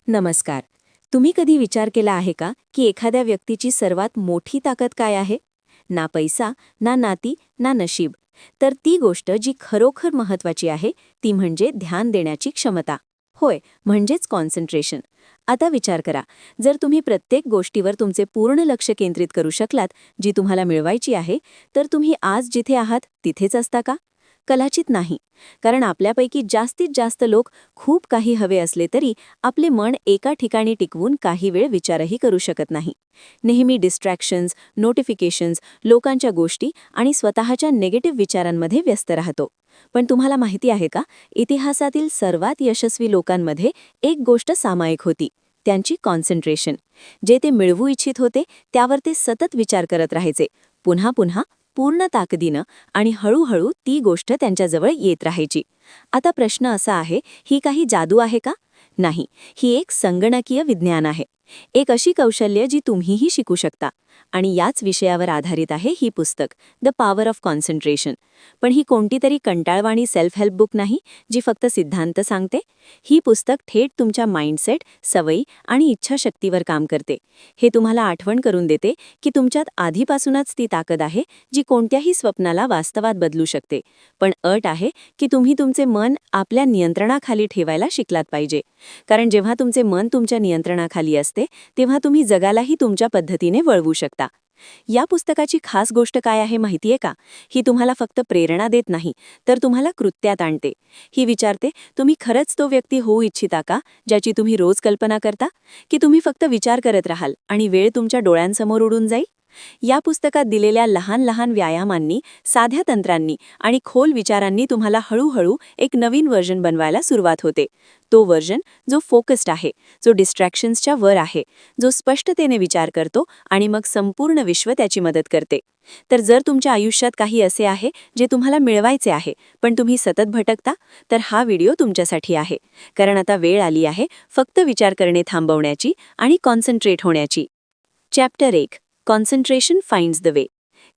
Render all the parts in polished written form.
नमस्कार. तुम्ही कधी विचार केला आहे का की एखाद्या व्यक्तीची सर्वात मोठी ताकद काय आहे? ना पैसा, ना नाती, ना नशीब. तर ती गोष्ट जी खरोखर महत्वाची आहे ती म्हणजे ध्यान देण्याची क्षमता. होय, म्हणजेच कॉन्सन्ट्रेशन. आता विचार करा, जर तुम्ही प्रत्येक गोष्टीवर तुमचे पूर्ण लक्ष केंद्रित करू शकलात, जी तुम्हाला मिळवायची आहे, तर तुम्ही आज जिथे आहात तिथेच असता का? कदाचित नाही. कारण आपल्यापैकी जास्तीत जास्त लोक खूप काही हवे असले तरी आपले मन एका ठिकाणी टिकवून काही वेळ विचारही करू शकत नाही. नेहमी डिस्ट्रॅक्शन्स, नोटिफिकेशन्स, लोकांच्या गोष्टी आणि स्वतःच्या निगेटिव्ह विचारांमध्ये व्यस्त राहतो. पण तुम्हाला माहिती आहे का, इतिहासातील सर्वात यशस्वी लोकांमध्ये एक गोष्ट सामायिक होती, त्यांची कॉन्सन्ट्रेशन. जे ते मिळवू इच्छित होते त्यावर ते सतत विचार करत राहायचे, पुन्हा पुन्हा, पूर्ण ताकदीनं, आणि हळूहळू ती गोष्ट त्यांच्याजवळ येत राहायची. आता प्रश्न असा आहे, ही काही जादू आहे का? नाही, ही एक संगणकीय विज्ञान आहे. एक अशी कौशल्य जी तुम्हीही शिकू शकता. आणि याच विषयावर आधारित आहे ही पुस्तक, द पॉवर ऑफ कॉन्सन्ट्रेशन. पण ही कोणती तरी कंटाळवाणी सेल्फ हेल्प बुक नाही, जी फक्त सिद्धांत सांगते. ही पुस्तक थेट तुमच्या माइंडसेट, सवयी आणि इच्छाशक्तीवर काम करते. हे तुम्हाला आठवण करून देते की तुमच्यात आधीपासूनच ती ताकद आहे, जी कोणत्याही स्वप्नाला वास्तवात बदलू शकते. पण अट आहे की तुम्ही तुमचे मन आपल्या नियंत्रणाखाली ठेवायला शिकलात पाहिजे. कारण जेव्हा तुमचे मन तुमच्या नियंत्रणाखाली असते, तेव्हा तुम्ही जगालाही तुमच्या पद्धतीने वळवू शकता. या पुस्तकाची खास गोष्ट काय आहे माहितीये का? ही तुम्हाला फक्त प्रेरणा देत नाही, तर तुम्हाला कृत्यात आणते. ही विचारते, तुम्ही खरंच तो व्यक्ती होऊ इच्छिता का, ज्याची तुम्ही रोज कल्पना करता? की तुम्ही फक्त विचार करत राहाल आणि वेळ तुमच्या डोळ्यांसमोर उडून जाईल? या पुस्तकात दिलेल्या लहान लहान व्यायामांनी, साध्या तंत्रांनी आणि खोल विचारांनी तुम्हाला हळूहळू एक नवीन व्हर्जन बनवायला सुरुवात होते. तो व्हर्जन जो फोकस्ड आहे, जो डिस्ट्रॅक्शन्सच्या वर आहे, जो स्पष्टतेने विचार करतो आणि मग संपूर्ण विश्व त्याची मदत करते. तर जर तुमच्या आयुष्यात काही असे आहे जे तुम्हाला मिळवायचे आहे, पण तुम्ही सतत भटकता, तर हा व्हिडिओ तुमच्यासाठी आहे. कारण आता वेळ आली आहे फक्त विचार करणे थांबवण्याची आणि कॉन्सन्ट्रेट होण्याची. Chapter 1, concentration finds the way.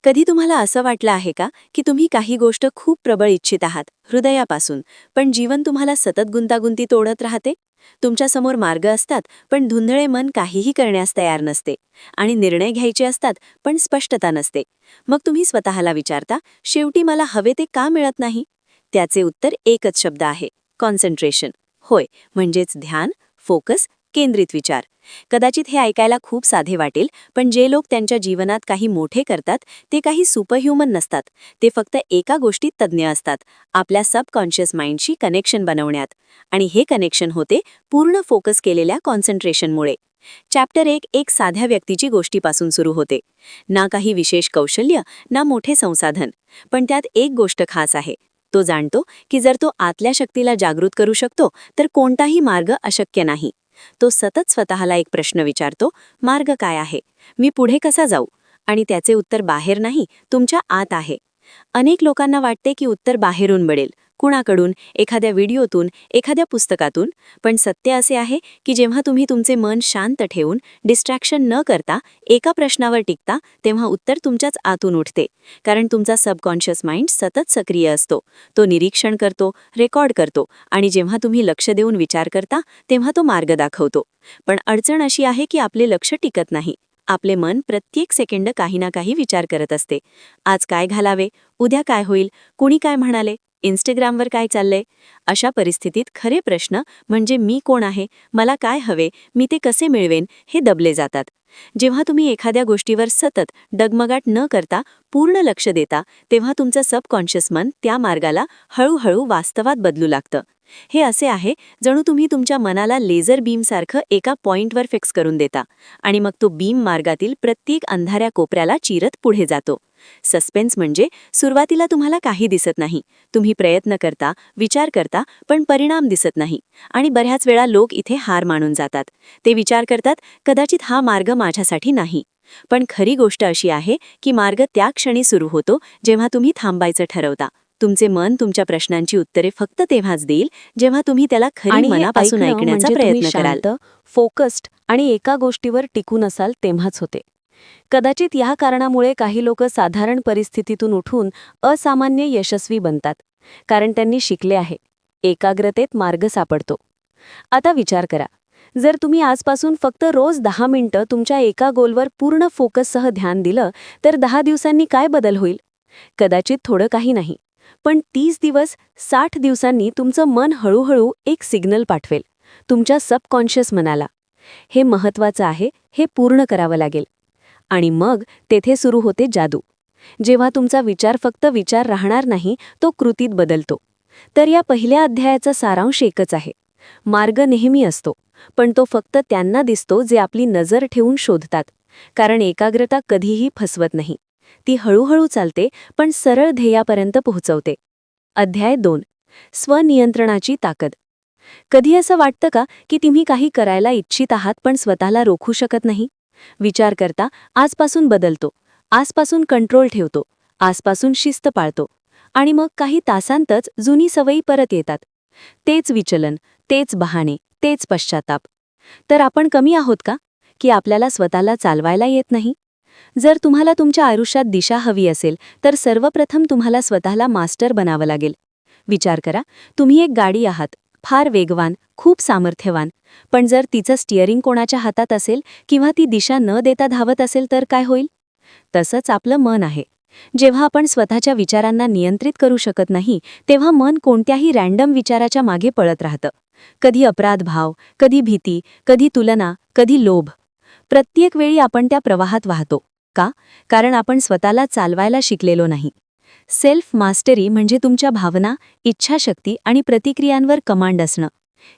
कधी तुम्हाला असं वाटलं आहे का की तुम्ही काही गोष्ट खूप प्रबळ इच्छित आहात, हृदयापासून, पण जीवन तुम्हाला सतत गुंतागुंतीत ओढत राहते? तुमच्यासमोर मार्ग असतात, पण धुंदळे मन काहीही करण्यास तयार नसते. आणि निर्णय घ्यायचे असतात, पण स्पष्टता नसते. मग तुम्ही स्वतःला विचारता, शेवटी मला हवे ते का मिळत नाही? त्याचे उत्तर एकच शब्द आहे, कॉन्सन्ट्रेशन. होय, म्हणजेच ध्यान, फोकस, केंद्रित विचार. कदाचित हे ऐकायला खूप साधे वाटेल, पण जे लोक त्यांच्या जीवनात काही मोठे करतात ते काही सुपरह्युमन नसतात. ते फक्त एका गोष्टीत तज्ज्ञ असतात, आपल्या सबकॉन्शियस माइंडशी कनेक्शन बनवण्यात. आणि हे कनेक्शन होते पूर्ण फोकस केलेल्या कॉन्सन्ट्रेशनमुळे. चॅप्टर 1 एक साध्या व्यक्तीची गोष्टीपासून सुरू होते. ना काही विशेष कौशल्य, ना मोठे संसाधन. पण त्यात एक गोष्ट खास आहे. तो जाणतो की जर तो आतल्या शक्तीला जागृत करू शकतो, तर कोणताही मार्ग अशक्य नाही. तो सतत स्वतःला एक प्रश्न विचारतो, मार्ग काय आहे? मी पुढे कसा जाऊ? आणि त्याचे उत्तर बाहेर नाही, तुमच्या आत आहे. अनेक लोकांना वाटते की उत्तर बाहेरून मिळेल, कुणाकडून, एखाद्या व्हिडिओतून, एखाद्या पुस्तकातून. पण सत्य असे आहे की जेव्हा तुम्ही तुमचे मन शांत ठेवून, डिस्ट्रॅक्शन न करता एका प्रश्नावर टिकता, तेव्हा उत्तर तुमच्याच आतून उठते. कारण तुमचा सबकॉन्शियस माइंड सतत सक्रिय असतो. तो निरीक्षण करतो, रेकॉर्ड करतो, आणि जेव्हा तुम्ही लक्ष देऊन विचार करता, तेव्हा तो मार्ग दाखवतो. पण अडचण अशी आहे की आपले लक्ष टिकत नाही. आपले मन प्रत्येक सेकंड काही ना काही विचार करत असते. आज काय घालावे? उद्या काय होईल? कुणी काय म्हणाले? इंस्टाग्रामवर काय चाललंय? अशा परिस्थितीत खरे प्रश्न म्हणजे मी कोण आहे? मला काय हवे? मी ते कसे मिळवेन? हे दबले जातात. जेव्हा तुम्ही एखाद्या गोष्टीवर सतत डगमगाट न करता पूर्ण लक्ष देता, तेव्हा तुमचं सबकॉन्शियस मन त्या मार्गाला हळूहळू वास्तवात बदलू लागतं. हे असे आहे जणू तुम्ही तुमच्या मनाला लेझर बीमसारखं एका पॉइंटवर फिक्स करून देता, आणि मग तो बीम मार्गातील प्रत्येक अंधाऱ्या कोपऱ्याला चिरत पुढे जातो. सस्पेन्स म्हणजे सुरुवातीला तुम्हाला काही दिसत नाही. तुम्ही प्रयत्न करता, विचार करता, पण परिणाम दिसत नाही. आणि बऱ्याच वेळा लोक इथे हार मानून जातात. ते विचार करतात, कदाचित हा मार्ग माझ्यासाठी नाही. पण खरी गोष्ट अशी आहे की मार्ग त्या क्षणी सुरू होतो जेव्हा तुम्ही थांबायचं ठरवता. तुमचे मन तुमच्या प्रश्नांची उत्तरे फक्त तेव्हाच देईल जेव्हा तुम्ही त्याला खरी आणि हे मनापासून ऐकणं ऐकण्याचा म्हणजे तुम्ही प्रयत्न कराल. शांत, फोकस्ड आणि एका गोष्टीवर टिकून असाल तेव्हाच होते. कदाचित या कारणामुळे काही लोक साधारण परिस्थितीतून उठून असामान्य यशस्वी बनतात. कारण त्यांनी शिकले आहे, एकाग्रतेत मार्ग सापडतो. आता विचार करा, जर तुम्ही आजपासून फक्त रोज 10 मिनिटं तुमच्या एका गोलवर पूर्ण फोकससह ध्यान दिलं तर 10 दिवसांनी काय बदल होईल? कदाचित थोडं काही नाही. पण 30 दिवस, 60 दिवसांनी तुमचं मन हळूहळू एक सिग्नल पाठवेल तुमच्या सबकॉन्शियस मनाला. हे महत्त्वाचं आहे, हे पूर्ण करावं लागेल. आणि मग तेथे सुरू होते जादू. जेव्हा तुमचा विचार फक्त विचार राहणार नाही, तो कृतीत बदलतो. तर या पहिल्या अध्यायाचा सारांश एकच आहे. मार्ग नेहमी असतो, पण तो फक्त त्यांना दिसतो जे आपली नजर ठेवून शोधतात. कारण एकाग्रता कधीही फसवत नाही. ती हळूहळू चालते, पण सरळ ध्येयापर्यंत पोहोचवते. अध्याय 2. स्वनियंत्रणाची ताकद. कधी असं वाटतं का की तुम्ही काही करायला इच्छित आहात पण स्वतःला रोखू शकत नाही? विचार करता, आजपासून बदलतो, आजपासून कंट्रोल ठेवतो, आजपासून शिस्त पाळतो. आणि मग काही तासांतच जुनी सवयी परत येतात. तेच विचलन, तेच बहाणे, तेच पश्चाताप. तर आपण कमी आहोत का? की आपल्याला स्वतःला चालवायला येत नाही? जर तुम्हाला तुमच्या आयुष्यात दिशा हवी असेल तर सर्वप्रथम तुम्हाला स्वतःला मास्टर बनावं लागेल. विचार करा, तुम्ही एक गाडी आहात, फार वेगवान, खूप सामर्थ्यवान. पण जर तिचं स्टिअरिंग कोणाच्या हातात असेल किंवा ती दिशा न देता धावत असेल तर काय होईल? तसंच आपलं मन आहे. जेव्हा आपण स्वतःच्या विचारांना नियंत्रित करू शकत नाही, तेव्हा मन कोणत्याही रँडम विचाराच्या मागे पळत राहतं. कधी अपराधभाव, कधी भीती, कधी तुलना, कधी लोभ. प्रत्येक वेळी आपण त्या प्रवाहात वाहतो. का? कारण आपण स्वतःला चालवायला शिकलेलो नाही. सेल्फ मास्टरी म्हणजे तुमच्या भावना, इच्छाशक्ती आणि प्रतिक्रियांवर कमांड असणं.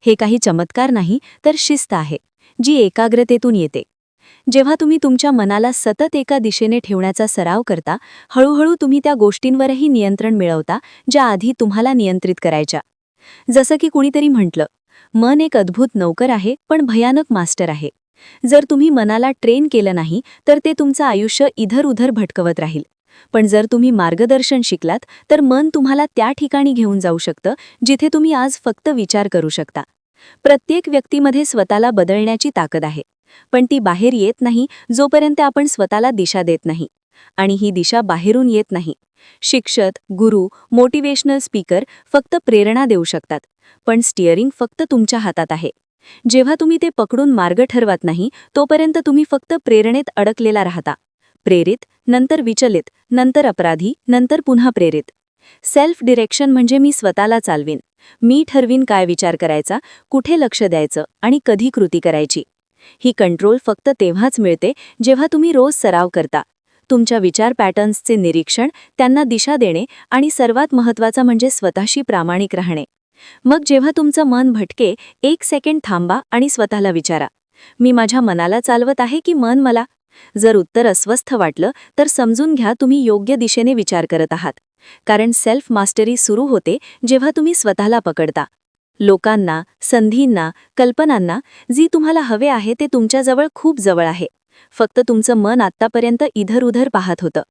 हे काही चमत्कार नाही, तर शिस्त आहे, जी एकाग्रतेतून येते. जेव्हा तुम्ही तुमच्या मनाला सतत एका दिशेने ठेवण्याचा सराव करता, हळूहळू तुम्ही त्या गोष्टींवरही नियंत्रण मिळवता ज्या आधी तुम्हाला नियंत्रित करायच्या. जसं की कुणीतरी म्हटलं, मन एक अद्भुत नौकर आहे पण भयानक मास्टर आहे. जर तुम्ही मनाला ट्रेन केलं नाही तर ते तुमचं आयुष्य इधर-उधर भटकवत राहील. पण जर तुम्ही मार्गदर्शन शिकलात तर मन तुम्हाला त्या ठिकाणी घेऊन जाऊ शकतं जिथे तुम्ही आज फक्त विचार करू शकता. प्रत्येक व्यक्तीमध्ये स्वतःला बदलण्याची ताकद आहे, पण ती बाहेर येत नाही जोपर्यंत आपण स्वतःला दिशा देत नाही. आणि ही दिशा बाहेरून येत नाही. शिक्षक, गुरु, मोटिवेशनल स्पीकर फक्त प्रेरणा देऊ शकतात, पण स्टिअरिंग फक्त तुमच्या हातात आहे. जेव्हा तुम्ही ते पकडून मार्ग ठरवत नाही, तोपर्यंत तुम्ही फक्त प्रेरणेत अडकलेला राहता. प्रेरित, नंतर विचलित, नंतर अपराधी, नंतर पुन्हा प्रेरित. सेल्फ डिरेक्शन म्हणजे मी स्वतःला चालवीन. मी ठरवीन काय विचार करायचा, कुठे लक्ष द्यायचं आणि कधी कृती करायची. ही कंट्रोल फक्त तेव्हाच मिळते जेव्हा तुम्ही रोज सराव करता. तुमच्या विचार पॅटर्न्सचे निरीक्षण, त्यांना दिशा देणे आणि सर्वात महत्त्वाचं म्हणजे स्वतःशी प्रामाणिक राहणे. मग जेव्हा तुमचं मन भटके, 1 सेकंड थांबा आणि स्वतःला विचारा, मी माझ्या मनाला चालवत आहे की मन मला? जर उत्तर अस्वस्थ वाटलं तर समजून घ्या तुम्ही योग्य दिशेने विचार करत आहात. कारण सेल्फ मास्टरी सुरू होते जेव्हा तुम्ही स्वतःला पकडता. लोकांना, संधींना, कल्पनांना जी तुम्हाला हवे आहे ते तुमच्याजवळ खूप जवळ आहे. फक्त तुमचं मन आत्तापर्यंत इधर-उधर पाहत होतं.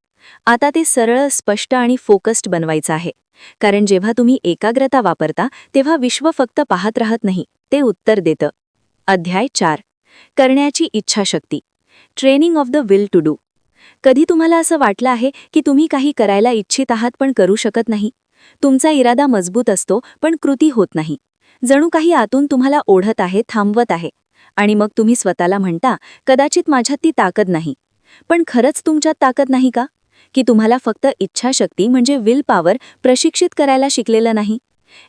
आता ते सरळ, स्पष्ट आणि फोकस्ड बनवायचं आहे. कारण जेव्हा तुम्ही एकाग्रता वापरता तेव्हा विश्व फक्त पाहत राहत नाही, ते उत्तर देतं. अध्याय 4. करण्याची इच्छाशक्ती. Training of the will to do. कधी तुम्हाला असं वाटलं आहे की तुम्ही काही करायला इच्छित आहात पण करू शकत नाही? तुमचा इरादा मजबूत असतो पण कृती होत नाही. जणू काही आतून तुम्हाला ओढत आहे, थांबवत आहे. आणि मग तुम्ही स्वतःला म्हणता, कदाचित माझ्यात ती ताकद नाही. पण खरंच तुमच्यात ताकद नाही का? की तुम्हाला फक्त इच्छाशक्ती म्हणजे विल पॉवर प्रशिक्षित करायला शिकलेलं नाही?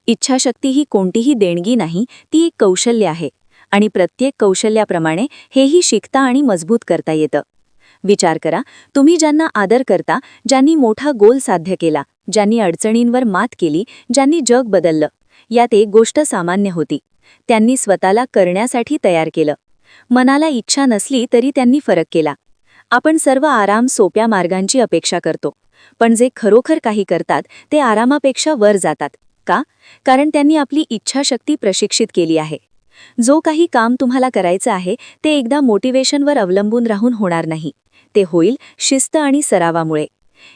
इच्छाशक्ती ही कोणतीही देणगी नाही, ती एक कौशल्य आहे. आणि प्रत्येक कौशल्याप्रमाणे हेही शिकता आणि मजबूत करता येतं. विचार करा, तुम्ही ज्यांना आदर करता, ज्यांनी मोठा गोल साध्य केला, ज्यांनी अडचणींवर मात केली, ज्यांनी जग बदललं, यात एक गोष्ट सामान्य होती. त्यांनी स्वतःला करण्यासाठी तयार केलं. मनाला इच्छा नसली तरी त्यांनी फरक केला. आपण सर्व आराम, सोप्या मार्गांची अपेक्षा करतो. पण जे खरोखर काही करतात ते आरामापेक्षा वर जातात. का? कारण त्यांनी आपली इच्छाशक्ती प्रशिक्षित केली आहे. जो काही काम तुम्हाला करायचं आहे ते एकदा मोटिवेशनवर अवलंबून राहून होणार नाही. ते होईल शिस्त आणि सरावामुळे.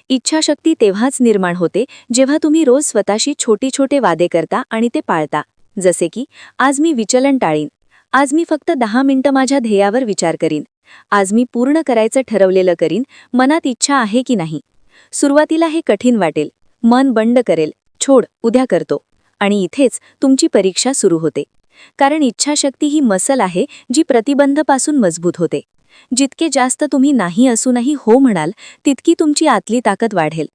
इच्छाशक्ती तेव्हाच निर्माण होते जेव्हा तुम्ही रोज स्वतःशी छोटे वादे करता आणि ते पाळता. जसे की, आज मी विचलन टाळीन. आज मी फक्त 10 मिनिटं माझ्या ध्येयावर विचार करीन. आज मी पूर्ण करायचं ठरवलेलं करीन. मनात इच्छा आहे की नाही? सुरुवातीला हे कठीण वाटेल. मन बंड करेल, छोड, उद्या करतो. आणि इथेच तुमची परीक्षा सुरू होते. कारण इच्छाशक्ती ही मसल आहे जी प्रतिबंधपासून मजबूत होते. जितके जास्त तुम्ही नाही असूनही हो म्हणाल तितकी तुमची आतली ताकद वाढेल.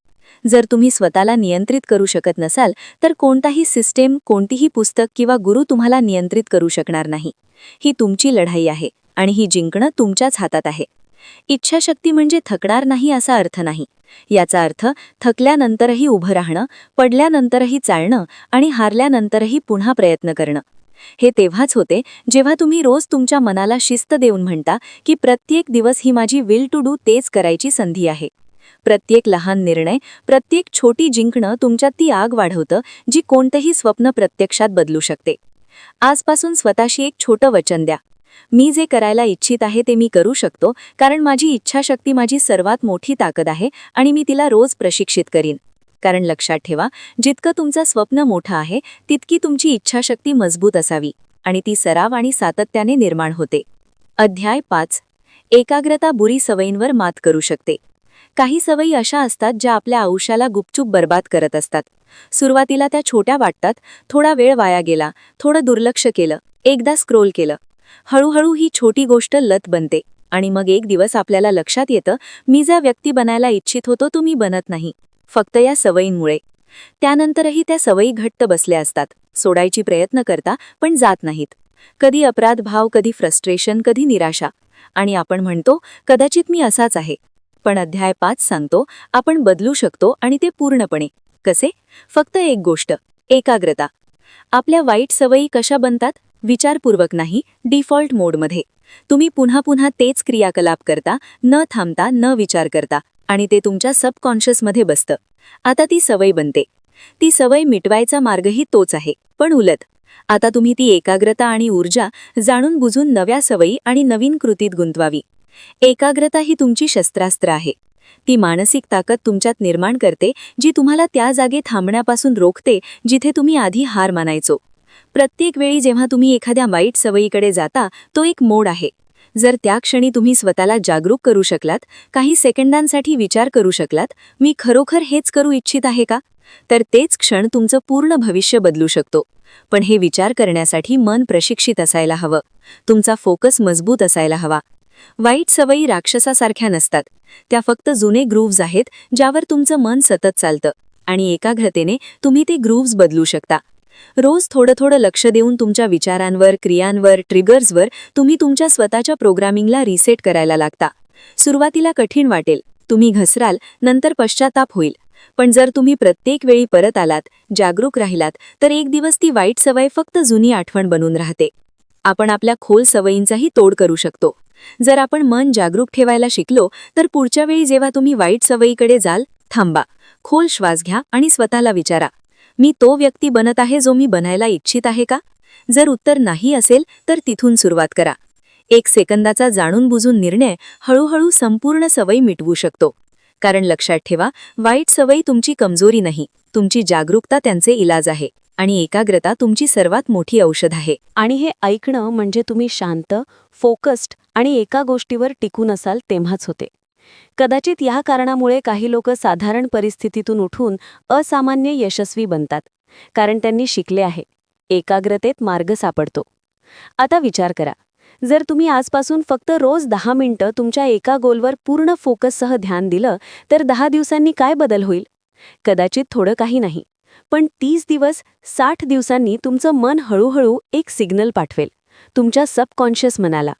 जर तुम्ही स्वतःला नियंत्रित करू शकत नसाल तर कोणताही सिस्टेम, कोणतीही पुस्तक किंवा गुरु तुम्हाला नियंत्रित करू शकणार नाही. ही तुमची लढाई आहे आणि ही जिंकणं तुमच्याच हातात आहे. इच्छाशक्ती म्हणजे थकणार नाही असा अर्थ नाही. याचा अर्थ थकल्यानंतरही उभं राहणं, पडल्यानंतरही चालणं आणि हारल्यानंतरही पुन्हा प्रयत्न करणं. हे तेव्हाच होते जेव्हा तुम्ही रोज तुमच्या मनाला शिस्त देऊन म्हणता की प्रत्येक दिवस ही माझी विल टू डू तेच करायची संधी आहे. प्रत्येक लहान निर्णय, प्रत्येक छोटी जिंकणं तुमच्यात ती आग वाढवतं जी कोणतंही स्वप्न प्रत्यक्षात बदलू शकते. आजपासून स्वतःशी एक छोटं वचन द्या. मी जे करायला इच्छित आहे ते मी करू शकतो, कारण माझी इच्छाशक्ती माझी सर्वात मोठी ताकद आहे आणि मी तिला रोज प्रशिक्षित करीन. कारण लक्षात ठेवा, जितकं तुमचं स्वप्न मोठं आहे तितकी तुमची इच्छाशक्ती मजबूत असावी आणि ती सराव आणि सातत्याने निर्माण होते. अध्याय 5. एकाग्रता बुरी सवयींवर मात करू शकते. काही सवयी अशा असतात ज्या आपल्या आयुष्याला गुपचूप बर्बाद करत असतात. सुरुवातीला त्या छोट्या वाटतात, थोडा वेळ वाया गेला, थोडं दुर्लक्ष केलं, एकदा स्क्रोल केलं. हळूहळू ही छोटी गोष्ट लत बनते आणि मग एक दिवस आपल्याला लक्षात येतं, मी ज्या व्यक्ती बनायला इच्छित होतो तो मी बनत नाही, फक्त या सवयींमुळे. त्यानंतरही त्या सवयी घट्ट बसल्या असतात. सोडायची प्रयत्न करता पण जात नाहीत. कधी अपराध भाव, कधी फ्रस्ट्रेशन, कधी निराशा. आणि आपण म्हणतो कदाचित मी असाच आहे. पण अध्याय 5 सांगतो आपण बदलू शकतो आणि ते पूर्णपणे. कसे? फक्त एक गोष्ट, एकाग्रता. आपल्या वाईट सवयी कशा बनतात? विचारपूर्वक नाही, डिफॉल्ट मोडमध्ये. तुम्ही पुन्हा पुन्हा तेच क्रियाकलाप करता, न थांबता, न विचार करता, आणि ते तुमच्या सबकॉन्शियसमध्ये बसतं. आता ती सवय बनते. ती सवय मिटवायचा मार्गही तोच आहे, पण उलट. आता तुम्ही ती एकाग्रता आणि ऊर्जा जाणून बुजून नव्या सवयी आणि नवीन कृतीत गुंतवावी. एकाग्रता ही तुमची शस्त्रास्त्र आहे. ती मानसिक ताकद तुमच्यात निर्माण करते जी तुम्हाला त्या जागी थांबण्यापासून रोखते जिथे तुम्ही आधी हार मानायचो. प्रत्येक वेळी जेव्हा तुम्ही एखाद्या वाईट सवयीकडे जाता तो एक मोड आहे. जर त्या क्षणी तुम्ही स्वतःला जागरूक करू शकलात, काही सेकंदांसाठी विचार करू शकलात, मी खरोखर हेच करू इच्छित आहे का, तर तेच क्षण तुमचं पूर्ण भविष्य बदलू शकतो. पण हे विचार करण्यासाठी मन प्रशिक्षित असायला हवं. तुमचा फोकस मजबूत असायला हवा. वाईट सवयी राक्षसासारख्या नसतात. त्या फक्त जुने ग्रूव्ज आहेत ज्यावर तुमचं मन सतत चालतं आणि एकाग्रतेने तुम्ही ते ग्रूव्ज बदलू शकता. रोज थोडं थोडं लक्ष देऊन तुमच्या विचारांवर, क्रियांवर, ट्रिगर्सवर तुम्ही तुमच्या स्वतःच्या प्रोग्रामिंगला रिसेट करायला लागता. सुरुवातीला कठीण वाटेल, तुम्ही घसराल, नंतर पश्चाताप होईल. पण जर तुम्ही प्रत्येक वेळी परत आलात, जागरूक राहिलात, तर एक दिवस ती वाईट सवय फक्त जुनी आठवण बनून राहते. आपण आपल्या खोल सवयींचाही तोड करू शकतो. जर आपण मन जागरूक ठेवायला शिकलो तर पुढच्या वेळी जेव्हा तुम्ही वाईट सवयीकडे जाल, थांबा, खोल श्वास घ्या आणि स्वतःला विचारा, मी तो व्यक्ती बनत आहे जो मी बनायला इच्छित आहे का? जर उत्तर नाही असेल तर तिथून सुरुवात करा. 1 सेकंदाचा जाणून बुजून निर्णय हळूहळू संपूर्ण सवय मिटवू शकतो. कारण लक्षात ठेवा, वाईट सवयी तुमची कमजोरी नाही, तुमची जागरूकता त्यांचे इलाज आहे आणि एकाग्रता तुमची सर्वात मोठी औषध आहे. आणि हे ऐकणं म्हणजे तुम्ही शांत, फोकस्ड आणि एका गोष्टीवर टिकून असाल तेव्हाच होते. कदाचित या कारणामुळे काही लोक साधारण परिस्थितीतून उठून असामान्य यशस्वी बनतात, कारण त्यांनी शिकले आहे, एकाग्रतेत मार्ग सापडतो. आता विचार करा, जर तुम्ही आजपासून फक्त रोज 10 मिनिटं तुमच्या एका गोलवर पूर्ण फोकससह ध्यान दिलं तर 10 दिवसांनी काय बदल होईल? कदाचित थोडं काही नाही, पण 30 दिवस, 60 दिवसांनी तुमचं मन हळूहळू एक सिग्नल पाठवेल तुमच्या सबकॉन्शियस मनाला.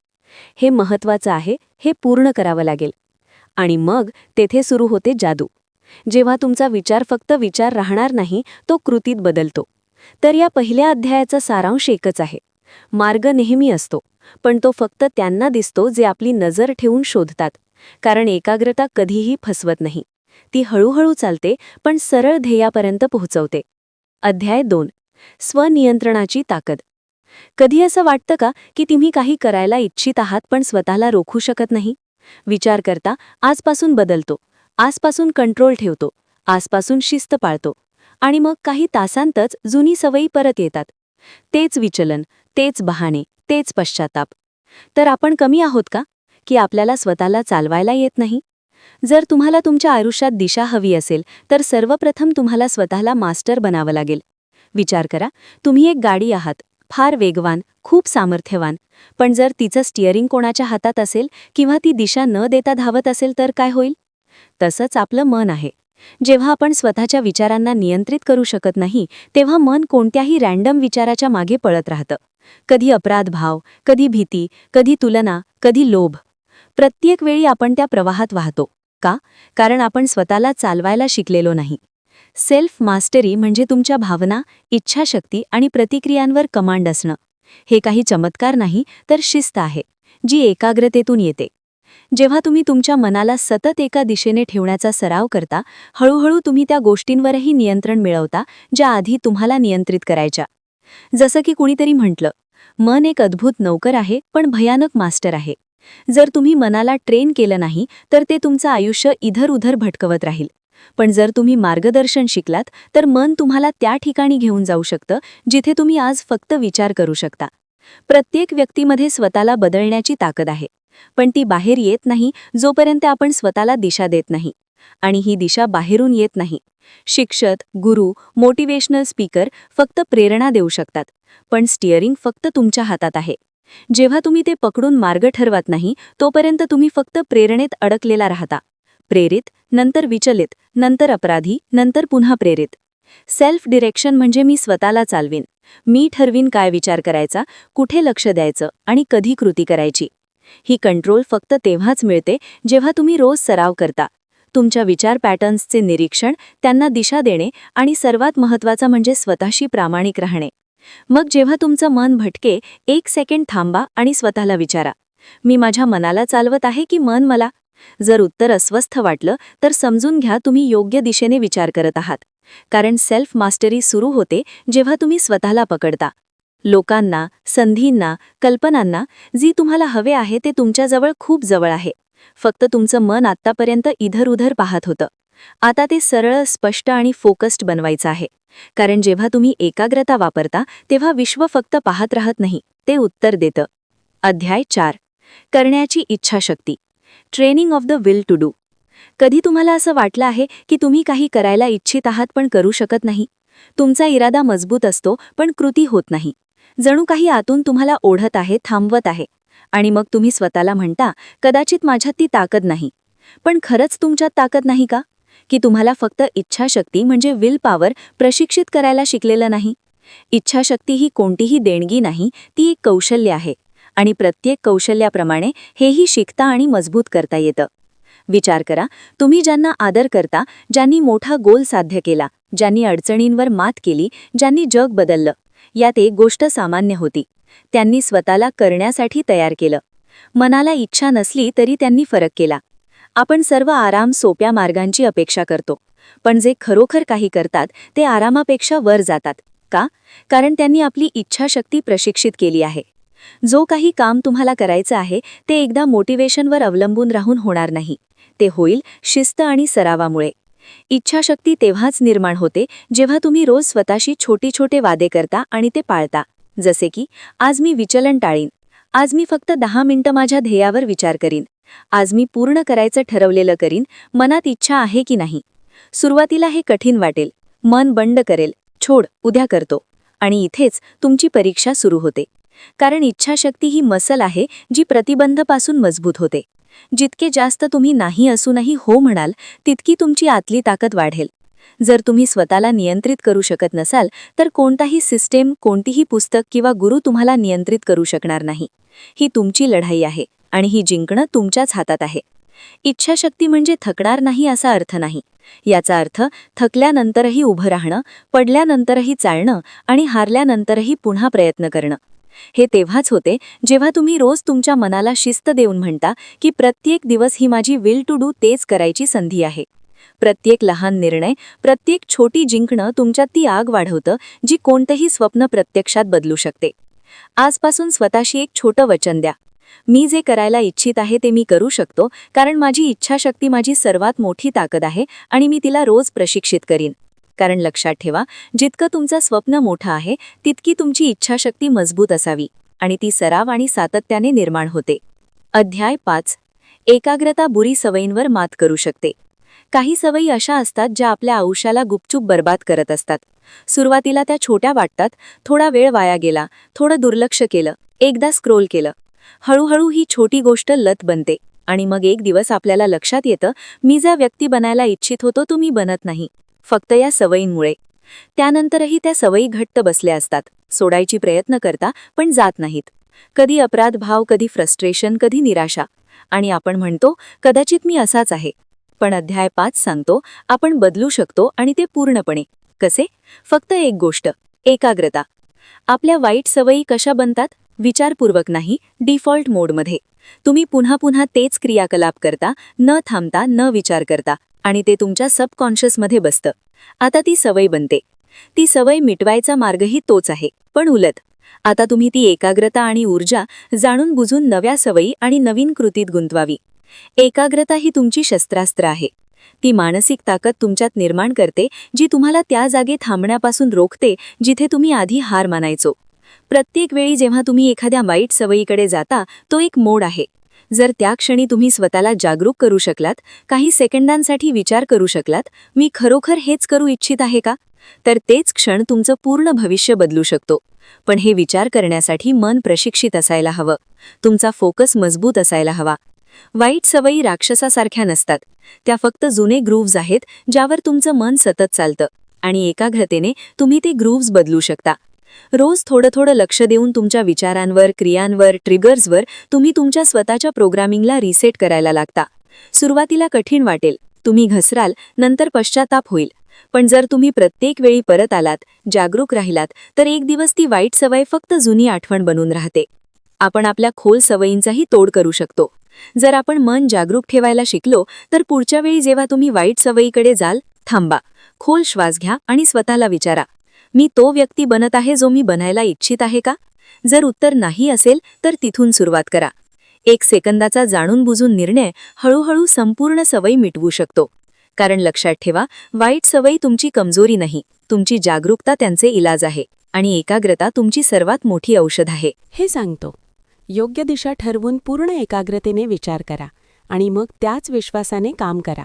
हे महत्त्वाचं आहे, हे पूर्ण करावं लागेल. आणि मग तेथे सुरू होते जादू. जेव्हा तुमचा विचार फक्त विचार राहणार नाही, तो कृतीत बदलतो. तर या पहिल्या अध्यायाचा सारांश एकच आहे, मार्ग नेहमी असतो, पण तो फक्त त्यांना दिसतो जे आपली नजर ठेवून शोधतात. कारण एकाग्रता कधीही फसवत नाही. ती हळूहळू चालते पण सरळ ध्येयापर्यंत पोहोचवते. अध्याय 2. स्वनियंत्रणाची ताकद. कधी असं वाटतं का की तुम्ही काही करायला इच्छित आहात पण स्वतःला रोखू शकत नाही? विचार करता, आजपासून बदलतो, आजपासून कंट्रोल ठेवतो, आजपासून शिस्त पाळतो, आणि मग काही तासांतच जुनी सवयी परत येतात. तेच विचलन, तेच बहाणे, तेच पश्चाताप. तर आपण कमी आहोत का, की आपल्याला स्वतःला चालवायला येत नाही? जर तुम्हाला तुमच्या आयुष्यात दिशा हवी असेल तर सर्वप्रथम तुम्हाला स्वतःला मास्टर बनावं लागेल. विचार करा, तुम्ही एक गाडी आहात, फार वेगवान, खूप सामर्थ्यवान. पण जर तिचं स्टिअरिंग कोणाच्या हातात असेल किंवा ती दिशा न देता धावत असेल तर काय होईल? तसंच आपलं मन आहे. जेव्हा आपण स्वतःच्या विचारांना नियंत्रित करू शकत नाही, तेव्हा मन कोणत्याही रँडम विचाराच्या मागे पळत राहतं. कधी अपराधभाव, कधी भीती, कधी तुलना, कधी लोभ. प्रत्येक वेळी आपण त्या प्रवाहात वाहतो. का? कारण आपण स्वतःला चालवायला शिकलेलो नाही. सेल्फ मास्टरी म्हणजे तुमच्या भावना, इच्छाशक्ती आणि प्रतिक्रियांवर कमांड असणं. हे काही चमत्कार नाही, तर शिस्त आहे, जी एकाग्रतेतून येते. जेव्हा तुम्ही तुमच्या मनाला सतत एका दिशेने ठेवण्याचा सराव करता, हळूहळू तुम्ही त्या गोष्टींवरही नियंत्रण मिळवता, ज्या आधी तुम्हाला नियंत्रित करायच्या. जसं की कुणीतरी म्हटलं, मन एक अद्भुत नौकर आहे, पण भयानक मास्टर आहे. जर तुम्ही मनाला ट्रेन केलं नाही, तर ते तुमचं आयुष्य इधर-उधर भटकवत राहील. पण जर तुम्ही मार्गदर्शन शिकलात, तर मन तुम्हाला त्या ठिकाणी घेऊन जाऊ शकतं, जिथे तुम्ही आज फक्त विचार करू शकता. प्रत्येक व्यक्तीमध्ये स्वतःला बदलण्याची ताकद आहे. पण ती बाहेर येत नाही, जोपर्यंत आपण स्वतःला दिशा देत नाही. आणि ही दिशा बाहेरून येत नाही. शिक्षक, गुरु, मोटिवेशनल स्पीकर फक्त प्रेरणा देऊ शकतात. पण स्टिअरिंग फक्त तुमच्या हातात आहे. जेव्हा तुम्ही ते पकडून मार्ग ठरवत नाही, तोपर्यंत तुम्ही फक्त प्रेरणेत अडकलेला राहता. प्रेरित, नंतर विचलित, नंतर अपराधी, नंतर पुन्हा प्रेरित. सेल्फ डिरेक्शन म्हणजे मी स्वतःला चालवीन. मी ठरवीन काय विचार करायचा, कुठे लक्ष द्यायचं आणि कधी कृती करायची. ही कंट्रोल फक्त तेव्हाच मिळते जेव्हा तुम्ही रोज सराव करता. तुमच्या विचार पॅटर्न्सचे निरीक्षण, त्यांना दिशा देणे आणि सर्वात महत्त्वाचं म्हणजे स्वतःशी प्रामाणिक राहणे. मग जेव्हा तुमचं मन भटके, 1 सेकंड थांबा आणि स्वतःला विचारा, मी माझ्या मनाला चालवत आहे की मन मला? जर उत्तर अस्वस्थ वाटलं, तर समजून घ्या तुम्ही योग्य दिशेने विचार करत आहात. कारण सेल्फ मास्टरी सुरू होते जेव्हा तुम्ही स्वतःला पकडता. लोकांना, संधींना, कल्पनांना जी तुम्हाला हवे आहे ते तुमच्याजवळ खूप जवळ आहे. फक्त तुमचं मन आत्तापर्यंत इधर-उधर पाहत होतं. आता ते सरळ, स्पष्ट आणि फोकस्ड बनवायचं आहे. कारण जेव्हा तुम्ही एकाग्रता वापरता, तेव्हा विश्व फक्त पाहत राहत नाही, ते उत्तर देतं. अध्याय 4. करण्याची इच्छाशक्ती. Training of the will to do. कधी तुम्हाला असं वाटलं आहे की तुम्ही काही करायला इच्छित आहात पण करू शकत नाही? तुमचा इरादा मजबूत असतो पण कृती होत नाही. जणू काही आतून तुम्हाला ओढत आहे, थांबवत आहे. आणि मग तुम्ही स्वतःला म्हणता, कदाचित माझ्यात ती ताकद नाही. पण खरंच तुमच्यात ताकद नाही का? की तुम्हाला फक्त इच्छाशक्ती म्हणजे विल पॉवर प्रशिक्षित करायला शिकलेलं नाही? इच्छाशक्ती ही कोणतीही देणगी नाही, ती एक कौशल्य आहे. आणि प्रत्येक कौशल्याप्रमाणे हेही शिकता आणि मजबूत करता येतं. विचार करा, तुम्ही ज्यांना आदर करता, ज्यांनी मोठा गोल साध्य केला, ज्यांनी अडचणींवर मात केली, ज्यांनी जग बदललं, यात एक गोष्ट सामान्य होती. त्यांनी स्वतःला करण्यासाठी तयार केलं. मनाला इच्छा नसली तरी त्यांनी फरक केला. आपण सर्व आराम, सोप्या मार्गांची अपेक्षा करतो. पण जे खरोखर काही करतात ते आरामापेक्षा वर जातात. का? कारण त्यांनी आपली इच्छाशक्ती प्रशिक्षित केली आहे. जो काही काम तुम्हाला करायचं आहे ते एकदा मोटिवेशनवर अवलंबून राहून होणार नाही. ते होईल शिस्त आणि सरावामुळे. इच्छाशक्ती तेव्हाच निर्माण होते जेव्हा तुम्ही रोज स्वतःशी छोटे वादे करता आणि ते पाळता. जसे की, आज मी विचलन टाळीन. आज मी फक्त 10 मिनिटं माझ्या ध्येयावर विचार करीन. आज मी पूर्ण करायचं ठरवलेलं करीन. मनात इच्छा आहे की नाही? सुरुवातीला हे कठीण वाटेल. मन बंड करेल, छोड, उद्या करतो. आणि इथेच तुमची परीक्षा सुरू होते. कारण इच्छाशक्ती ही मसल आहे जी प्रतिबंधपासून मजबूत होते. जितके जास्त तुम्ही नाही असूनही हो म्हणाल, तितकी तुमची आतली ताकद वाढेल. जर तुम्ही स्वतःला नियंत्रित करू शकत नसाल, तर कोणताही सिस्टेम, कोणतीही पुस्तक किंवा गुरु तुम्हाला नियंत्रित करू शकणार नाही. ही तुमची लढाई आहे आणि ही जिंकणं तुमच्याच हातात आहे. इच्छाशक्ती म्हणजे थकणार नाही असा अर्थ नाही. याचा अर्थ थकल्यानंतरही उभं राहणं, पडल्यानंतरही चालणं आणि हारल्यानंतरही पुन्हा प्रयत्न करणं. हे तेव्हाच होते जेव्हा तुम्ही रोज तुमच्या मनाला शिस्त देऊन म्हणता की प्रत्येक दिवस ही माझी विल टू डू तेच करायची संधी आहे. प्रत्येक लहान निर्णय, प्रत्येक छोटी जिंकणं तुमच्यात ती आग वाढवतं जी कोणतंही स्वप्न प्रत्यक्षात बदलू शकते. आजपासून स्वतःशी एक छोटं वचन द्या. मी जे करायला इच्छित आहे ते मी करू शकतो, कारण माझी इच्छाशक्ती माझी सर्वात मोठी ताकद आहे आणि मी तिला रोज प्रशिक्षित करीन. कारण लक्षात ठेवा, जितकं तुमचं स्वप्न मोठं आहे तितकी तुमची इच्छाशक्ती मजबूत असावी आणि ती सराव आणि सातत्याने निर्माण होते. अध्याय 5. एकाग्रता बुरी सवयींवर मात करू शकते. काही सवयी अशा असतात ज्या आपल्या आयुष्याला गुपचूप बर्बाद करत असतात. सुरुवातीला त्या छोट्या वाटतात, थोडा वेळ वाया गेला, थोडं दुर्लक्ष केलं, एकदा स्क्रोल केलं. हळूहळू ही छोटी गोष्ट लत बनते आणि मग एक दिवस आपल्याला लक्षात येतं, मी ज्या व्यक्ती बनायला इच्छित होतो तो मी बनत नाही, फक्त या सवयींमुळे. त्यानंतरही त्या सवयी घट्ट बसल्या असतात, सोडायची प्रयत्न करता पण जात नाहीत. कधी अपराध भाव, कधी फ्रस्ट्रेशन, कधी निराशा. आणि आपण म्हणतो, कदाचित मी असाच आहे. पण अध्याय 5 सांगतो, आपण बदलू शकतो आणि ते पूर्णपणे. कसे? फक्त एक गोष्ट, एकाग्रता. आपल्या वाईट सवयी कशा बनतात? विचारपूर्वक नाही, डिफॉल्ट मोडमध्ये. तुम्ही पुन्हा पुन्हा तेच क्रियाकलाप करता, न थांबता, न विचार करता, आणि ते तुमच्या सबकॉन्शियसमध्ये बसतं. आता ती सवय बनते. ती सवय मिटवायचा मार्गही तोच आहे, पण उलट. आता तुम्ही ती एकाग्रता आणि ऊर्जा जाणून बुजून नव्या सवयी आणि नवीन कृतीत गुंतवावी. एकाग्रता ही तुमची शस्त्रास्त्र आहे. ती मानसिक ताकद तुमच्यात निर्माण करते, जी तुम्हाला त्या जागे थांबण्यापासून रोखते जिथे तुम्ही आधी हार मानायचो. प्रत्येक वेळी जेव्हा तुम्ही एखाद्या वाईट सवयीकडे जाता, तो एक मोड आहे. जर त्या क्षणी तुम्ही स्वतःला जागरूक करू शकलात, काही सेकंदांसाठी विचार करू शकलात, मी खरोखर हेच करू इच्छित आहे का, तर तेच क्षण तुमचं पूर्ण भविष्य बदलू शकतो. पण हे विचार करण्यासाठी मन प्रशिक्षित असायला हवं. तुमचा फोकस मजबूत असायला हवा. वाईट सवयी राक्षसासारख्या नसतात. त्या फक्त जुने ग्रूव्ज आहेत, ज्यावर तुमचं मन सतत चालतं. आणि एकाग्रतेने तुम्ही ते ग्रूव्ज बदलू शकता. रोज थोडं थोडं लक्ष देऊन तुमच्या विचारांवर, क्रियांवर, ट्रिगर्सवर तुम्ही तुमच्या स्वतःच्या प्रोग्रामिंगला रिसेट करायला लागता. सुरुवातीला कठीण वाटेल, तुम्ही घसराल, नंतर पश्चाताप होईल. पण जर तुम्ही प्रत्येक वेळी परत आलात, जागरूक राहिलात, तर एक दिवस ती वाईट सवय फक्त जुनी आठवण बनून राहते. आपण आपल्या खोल सवयींचाही तोड करू शकतो. जर आपण मन जागरूक ठेवायला शिकलो, तर पुढच्या वेळी जेव्हा तुम्ही वाईट सवयीकडे जाल, थांबा, खोल श्वास घ्या आणि स्वतःला विचारा, मी तो व्यक्ती बनत आहे जो मी बनायला इच्छित आहे का? जर उत्तर नाही असेल, तर तिथून सुरुवात करा. 1 सेकंदाचा जाणून बुजून निर्णय हळूहळू संपूर्ण सवय मिटवू शकतो. कारण लक्षात ठेवा, वाईट सवयी तुमची कमजोरी नाही, तुमची जागरूकता त्यांचे इलाज आहे. आणि एकाग्रता तुमची सर्वात मोठी औषध आहे. हे सांगतो, योग्य दिशा ठरवून पूर्ण एकाग्रतेने विचार करा आणि मग त्याच विश्वासाने काम करा.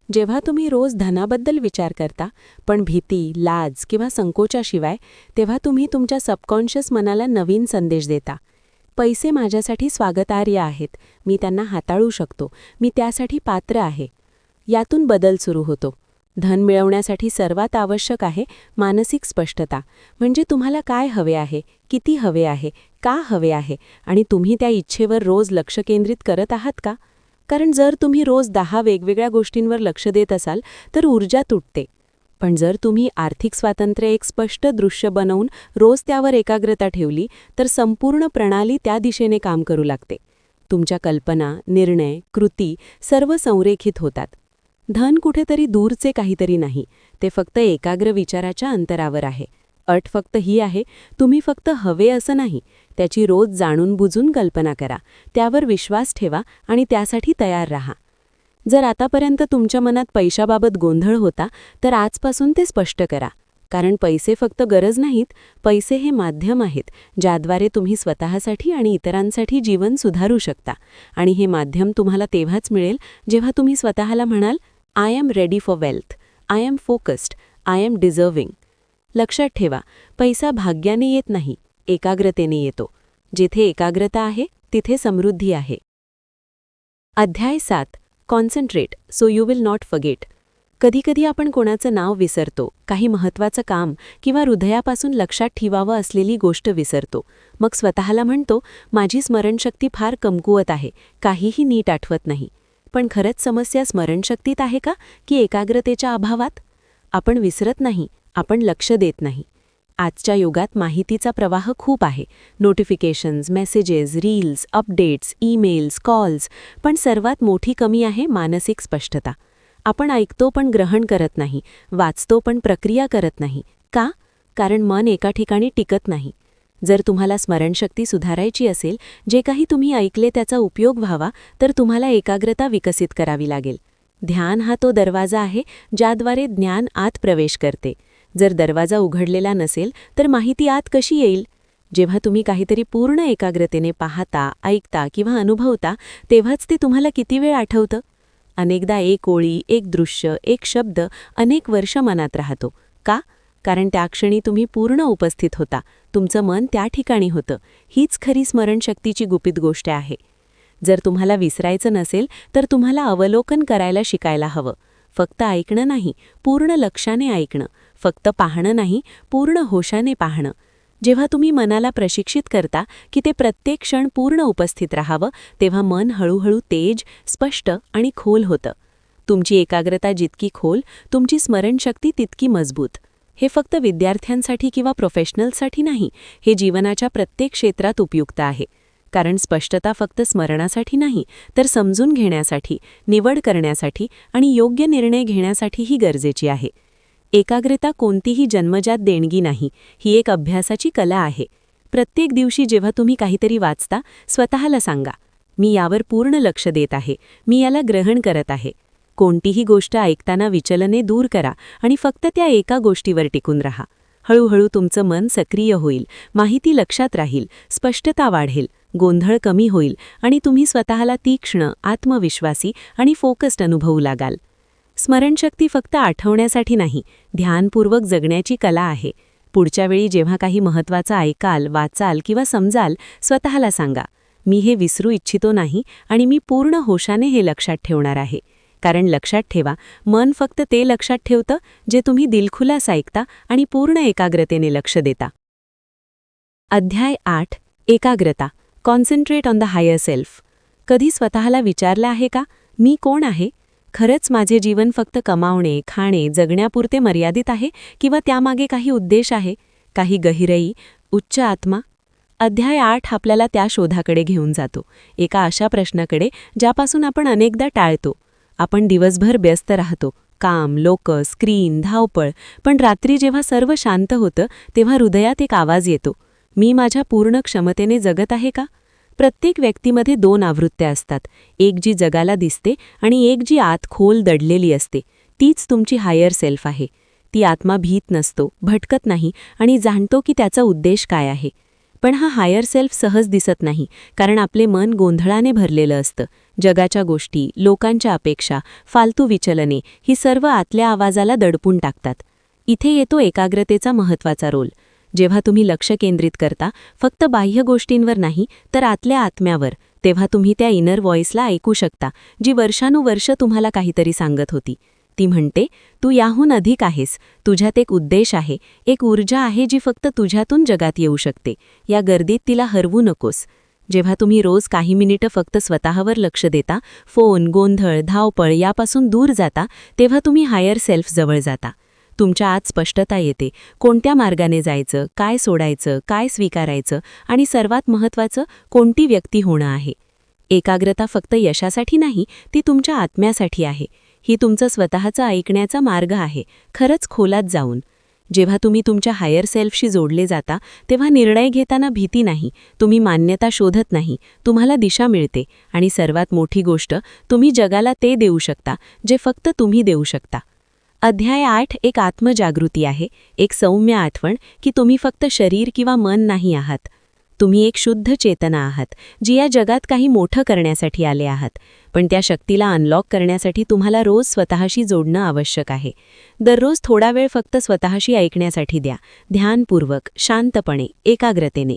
जेव्हा तुम्ही रोज धनाबद्दल विचार करता, पण भीती, लाज किंवा संकोचाशिवाय, तेव्हा तुम्ही तुमच्या सबकॉन्शियस मनाला नवीन संदेश देता. पैसे माझ्यासाठी स्वागतार्ह आहेत, मी त्यांना हाताळू शकतो, मी त्यासाठी पात्र आहे. यातून बदल सुरू होतो. धन मिळवण्यासाठी सर्वात आवश्यक आहे मानसिक स्पष्टता. म्हणजे तुम्हाला काय हवे आहे, किती हवे आहे, का हवे आहे, आणि तुम्ही त्या इच्छेवर रोज लक्ष केंद्रित करत आहात का? कारण जर तुम्ही रोज 10 वेगवेगळ्या गोष्टींवर लक्ष देत असाल, तर ऊर्जा तुटते. पण जर तुम्ही आर्थिक स्वातंत्र्य एक स्पष्ट दृश्य बनवून रोज त्यावर एकाग्रता ठेवली, तर संपूर्ण प्रणाली त्या दिशेने काम करू लागते. तुमच्या कल्पना, निर्णय, कृती सर्व संरेखित होतात. धन कुठेतरी दूरचे काहीतरी नाही, ते फक्त एकाग्र विचाराच्या अंतरावर आहे. अट फक्त ही आहे, तुम्ही फक्त हवे असं नाही, त्याची रोज जाणून बुजून कल्पना करा, त्यावर विश्वास ठेवा आणि त्यासाठी तयार राहा. जर आतापर्यंत तुमच्या मनात पैशाबाबत गोंधळ होता, तर आजपासून ते स्पष्ट करा. कारण पैसे फक्त गरज नाहीत, पैसे हे माध्यम आहेत, ज्याद्वारे तुम्ही स्वतःसाठी आणि इतरांसाठी जीवन सुधारू शकता. आणि हे माध्यम तुम्हाला तेव्हाच मिळेल, जेव्हा तुम्ही स्वतःला म्हणाल, I am ready for wealth, I am focused, I am deserving. लक्षात ठेवा, पैसा भाग्याने येत नाही, एकाग्रतेने येतो. जिथे एकाग्रता आहे, तिथे समृद्धी आहे. अध्याय 7. Concentrate so you will not forget. कधीकधी आपण कोणाचं नाव विसरतो, काही महत्त्वाचं काम किंवा हृदयापासून लक्षात ठेवावं असलेली गोष्ट विसरतो. मग स्वतःला म्हणतो, माझी स्मरणशक्ती फार कमकुवत आहे, काहीही नीट आठवत नाही. पण खरंच समस्या स्मरणशक्तीत आहे का, की एकाग्रतेच्या अभावात? आपण विसरत नाही, आपण लक्ष देत नाही. आजच्या युगात माहितीचा प्रवाह खूप आहे. Notifications, messages, reels, updates, emails, calls. पण सर्वात मोठी कमी आहे मानसिक स्पष्टता. आपण ऐकतो पण ग्रहण करत नाही, वाचतो पण प्रक्रिया करत नाही. का? कारण मन एका ठिकाणी टिकत नाही. जर तुम्हाला स्मरणशक्ती सुधारायची असेल, जे काही तुम्ही ऐकले त्याचा उपयोग व्हावा, तर तुम्हाला एकाग्रता विकसित करावी लागेल. ध्यान हा तो दरवाजा आहे, ज्याद्वारे ज्ञान आत प्रवेश करते. जर दरवाजा उघडलेला नसेल, तर माहिती आत कशी येईल? जेव्हा तुम्ही काहीतरी पूर्ण एकाग्रतेने पाहता, ऐकता किंवा अनुभवता, तेव्हाच ते तुम्हाला किती वेळ आठवतं. अनेकदा एक ओळी, एक दृश्य, एक शब्द अनेक वर्ष मनात राहतो. का? कारण त्या क्षणी तुम्ही पूर्ण उपस्थित होता, तुमचं मन त्या ठिकाणी होतं. हीच खरी स्मरणशक्तीची गुपित गोष्ट आहे. जर तुम्हाला विसरायचं नसेल तर तुम्हाला अवलोकन करायला शिकायला हवं. फक्त ऐकणं नाही, पूर्ण लक्षाने ऐकणं. फक्त पाहणं नाही, पूर्ण होशाने पाहणं. जेव्हा तुम्ही मनाला प्रशिक्षित करता की ते प्रत्येक क्षण पूर्ण उपस्थित राहावं, तेव्हा मन हळूहळू तेज, स्पष्ट आणि खोल होतं. तुमची एकाग्रता जितकी खोल, तुमची स्मरणशक्ती तितकी मजबूत. हे फक्त विद्यार्थ्यांसाठी किंवा प्रोफेशनल्ससाठी नाही, हे जीवनाच्या प्रत्येक क्षेत्रात उपयुक्त आहे. कारण स्पष्टता फक्त स्मरणासाठी नाही, तर समजून घेण्यासाठी, निवड करण्यासाठी आणि योग्य निर्णय घेण्यासाठीही गरजेची आहे. एकाग्रता कोणतीही जन्मजात देणगी नाही, ही एक अभ्यासाची कला आहे. प्रत्येक दिवशी जेव्हा तुम्ही काहीतरी वाचता, स्वतःला सांगा, मी यावर पूर्ण लक्ष देत आहे, मी याला ग्रहण करत आहे. कोणतीही गोष्ट ऐकताना विचलने दूर करा आणि फक्त त्या एका गोष्टीवर टिकून राहा. हळूहळू तुमचं मन सक्रिय होईल, माहिती लक्षात राहील, स्पष्टता वाढेल, गोंधळ कमी होईल आणि तुम्ही स्वतःला तीक्ष्ण, आत्मविश्वासी आणि फोकस्ड अनुभवू लागाल. स्मरणशक्ती फक्त आठवण्यासाठी नाही, ध्यानपूर्वक जगण्याची कला आहे. पुढच्या वेळी जेव्हा काही महत्त्वाचं ऐकाल, वाचाल किंवा समजाल, स्वतःला सांगा, मी हे विसरू इच्छितो नाही आणि मी पूर्ण होशाने हे लक्षात ठेवणार आहे. कारण लक्षात ठेवा, मन फक्त ते लक्षात ठेवतं जे तुम्ही दिलखुलास ऐकता आणि पूर्ण एकाग्रतेने लक्ष देता. अध्याय 8. एकाग्रता. Concentrate on the higher self. कधी स्वतःला विचारलं आहे का, मी कोण आहे? खरंच माझे जीवन फक्त कमावणे, खाणे, जगण्यापुरते मर्यादित आहे किंवा त्यामागे काही उद्देश आहे, काही गहिरई, उच्च आत्मा? अध्याय 8 आपल्याला त्या शोधाकडे घेऊन जातो, एका अशा प्रश्नाकडे ज्यापासून आपण अनेकदा टाळतो. आपण दिवसभर व्यस्त राहतो, काम, लोक, स्क्रीन, धावपळ, पण रात्री जेव्हा सर्व शांत होतं तेव्हा हृदयात एक आवाज येतो, मी माझ्या पूर्ण क्षमतेने जगत आहे का? प्रत्येक व्यक्तीमध्ये 2 आवृत्त्या असतात, एक जी जगाला दिसते आणि एक जी आत खोल दडलेली असते. तीच तुमची हायर सेल्फ आहे. ती आत्मा भीत नसतो, भटकत नाही आणि जाणतो की त्याचा उद्देश काय आहे. पण हा हायर सेल्फ सहज दिसत नाही, कारण आपले मन गोंधळाने भरलेलं असतं. जगाच्या गोष्टी, लोकांच्या अपेक्षा, फालतू विचलने ही सर्व आतल्या आवाजाला दडपून टाकतात. इथे येतो एकाग्रतेचा महत्त्वाचा रोल. जेव्हा तुम्ही लक्ष केंद्रित करता, फक्त बाह्य गोष्टींवर नाही तर आतल्या आत्म्यावर, तेव्हा तुम्ही त्या इनर व्हॉइसला ऐकू शकता, जी वर्षानुवर्ष तुम्हाला काहीतरी सांगत होती. ती म्हणते, तू याहून अधिक आहेस, तुझ्यात एक उद्देश आहे, एक ऊर्जा आहे जी फक्त तुझ्यातून जगात येऊ शकते. या गर्दीत तिला हरवू नकोस. जेव्हा तुम्ही रोज काही मिनिटं फक्त स्वतःवर लक्ष देता, फोन, गोंधळ, धावपळ यापासून दूर जाता, तेव्हा तुम्ही हायर सेल्फ जवळ जाता. तुमच्या आत स्पष्टता येते, कोणत्या मार्गाने जायचं, काय सोडायचं, काय स्वीकारायचं आणि सर्वात महत्त्वाचं, कोणती व्यक्ती होणं आहे. एकाग्रता फक्त यशासाठी नाही, ती तुमच्या आत्म्यासाठी आहे. ही तुमचं स्वतःचं ऐकण्याचा मार्ग आहे, खरंच खोलात जाऊन. जेव्हा तुम्ही तुमच्या हायर सेल्फशी जोडले जाता, तेव्हा निर्णय घेताना भीती नाही, तुम्ही मान्यता शोधत नाही, तुम्हाला दिशा मिळते आणि सर्वात मोठी गोष्ट, तुम्ही जगाला ते देऊ शकता जे फक्त तुम्ही देऊ शकता. अध्याय 8 एक आत्मजागृती आहे, एक सौम्य आठवण की तुम्ही फक्त शरीर किंवा मन नाही आहात. तुम्ही एक शुद्ध चेतना आहात, जी या जगात काही मोठं करण्यासाठी आले आहात. पण त्या शक्तीला अनलॉक करण्यासाठी तुम्हाला रोज स्वतःशी जोडणं आवश्यक आहे. दररोज थोडा वेळ फक्त स्वतःशी ऐकण्यासाठी द्या, ध्यानपूर्वक, शांतपणे, एकाग्रतेने.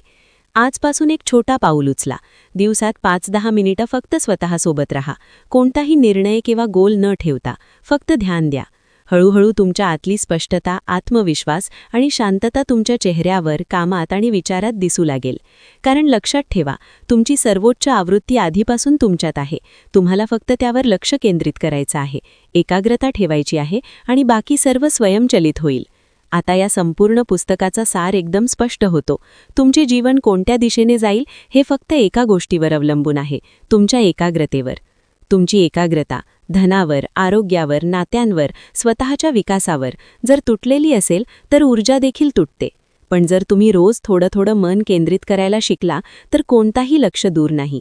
आजपासून एक छोटा पाऊल उचला. दिवसात 5-10 मिनिटं फक्त स्वतःसोबत राहा. कोणताही निर्णय किंवा गोल न ठेवता, फक्त ध्यान द्या. हळूहळू तुमच्या आतली स्पष्टता, आत्मविश्वास आणि शांतता तुमच्या चेहऱ्यावर, कामात आणि विचारात दिसू लागेल. कारण लक्षात ठेवा, तुमची सर्वोच्च आवृत्ती आधीपासून तुमच्यात आहे. तुम्हाला फक्त त्यावर लक्ष केंद्रित करायचं आहे, एकाग्रता ठेवायची आहे आणि बाकी सर्व स्वयंचलित होईल. आता या संपूर्ण पुस्तकाचा सार एकदम स्पष्ट होतो. तुमचे जीवन कोणत्या दिशेने जाईल हे फक्त एका गोष्टीवर अवलंबून आहे, तुमच्या एकाग्रतेवर. तुमची एकाग्रता धनावर, आरोग्यावर, नात्यांवर, स्वतःच्या विकासावर जर तुटलेली असेल तर ऊर्जा देखील तुटते. पण जर तुम्ही रोज थोडं थोडं मन केंद्रित करायला शिकला तर कोणताही लक्ष दूर नाही.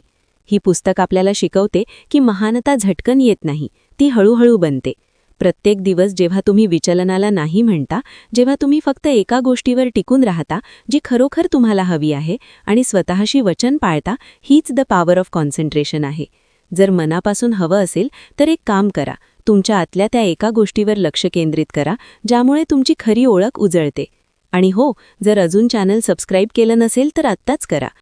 ही पुस्तक आपल्याला शिकवते की महानता झटकन येत नाही, ती हळूहळू बनते. प्रत्येक दिवस जेव्हा तुम्ही विचलनाला नाही म्हणता, जेव्हा तुम्ही फक्त एका गोष्टीवर टिकून राहता जी खरोखर तुम्हाला हवी आहे आणि स्वतःशी वचन पाळता, हीच द पॉवर ऑफ कॉन्सन्ट्रेशन आहे. जर मनापासून हवं असेल तर एक काम करा, तुमच्या आतल्या त्या एका गोष्टीवर लक्ष केंद्रित करा ज्यामुळे तुमची खरी ओळख उजळते. आणि हो, जर अजून चॅनल सबस्क्राईब केलं नसेल तर आत्ताच करा.